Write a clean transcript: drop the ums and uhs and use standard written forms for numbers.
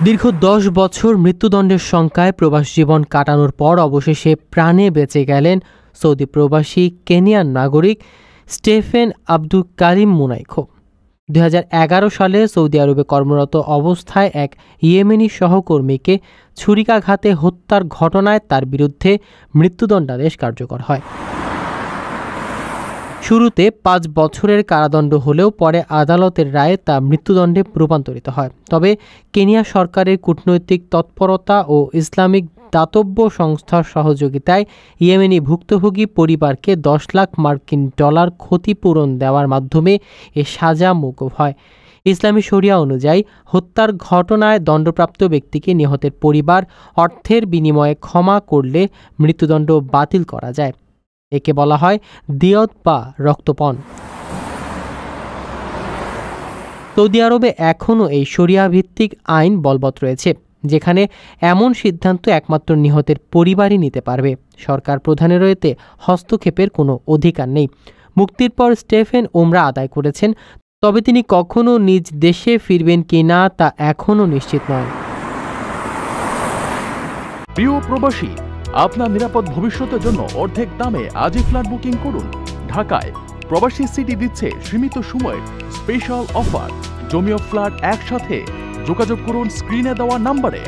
দীর্ঘ 10 বছর মৃত্যুদণ্ডের শঙ্কায় প্রবাস জীবন কাটানোর পর অবশেষে প্রাণে বেঁচে গেলেন সৌদি প্রবাসী কেনিয়ান নাগরিক স্টেফেন আব্দুল কারিম মুনাইখো। 2011 সালে সৌদি আরবে কর্মরত অবস্থায় এক ইয়েমেনি সহকর্মীকে ছুরিকাঘাতে হত্যার ঘটনায় তার বিরুদ্ধে মৃত্যুদণ্ডাদেশ কার্যকর হয়। শুরুতে 5 বছরের কারাদণ্ড হলেও পরে আদালতের রায়ে তা মৃত্যুদণ্ডে রূপান্তরিত হয়। তবে কেনিয়া সরকারের কূটনৈতিক তৎপরতা ও ইসলামিক দাতব্য সংস্থার সহযোগিতায় ইয়েমেনি ভুক্তভোগী পরিবারকে 10 লাখ মার্কিন ডলার ক্ষতিপূরণ দেওয়ার মাধ্যমে এ সাজা মওকুফ হয়। ইসলামী শরিয়া অনুযায়ী হত্যার ঘটনায় দণ্ডপ্রাপ্ত ব্যক্তিকে নিহতের পরিবার অর্থের বিনিময়ে ক্ষমা করলে মৃত্যুদণ্ড বাতিল করা যায়। একে বলা হয় দিয়ত বা রক্তপণ। সৌদি আরবে এখনও এই শরিয়া ভিত্তিক আইন বলবৎ রয়েছে, যেখানে এমন সিদ্ধান্ত একমাত্র নিহতের পরিবারই নিতে পারবে। সরকার প্রধানেরও এতে হস্তক্ষেপের কোনো অধিকার নেই। মুক্তির পর স্টেফেন উমরা আদায় করেছেন, তবে তিনি কখনো নিজ দেশে ফিরবেন কিনা তা এখনও নিশ্চিত নয়। প্রিয় প্রবাসী, আপনার নিরাপদ ভবিষ্যতের জন্য অর্ধেক দামে আজই ফ্ল্যাট বুকিং করুন। ঢাকায় প্রবাসী সিটি দিচ্ছে সীমিত সময়ের স্পেশাল অফার। জমি ও ফ্ল্যাট একসাথে। যোগাযোগ করুন স্ক্রিনে দেওয়া নাম্বারে।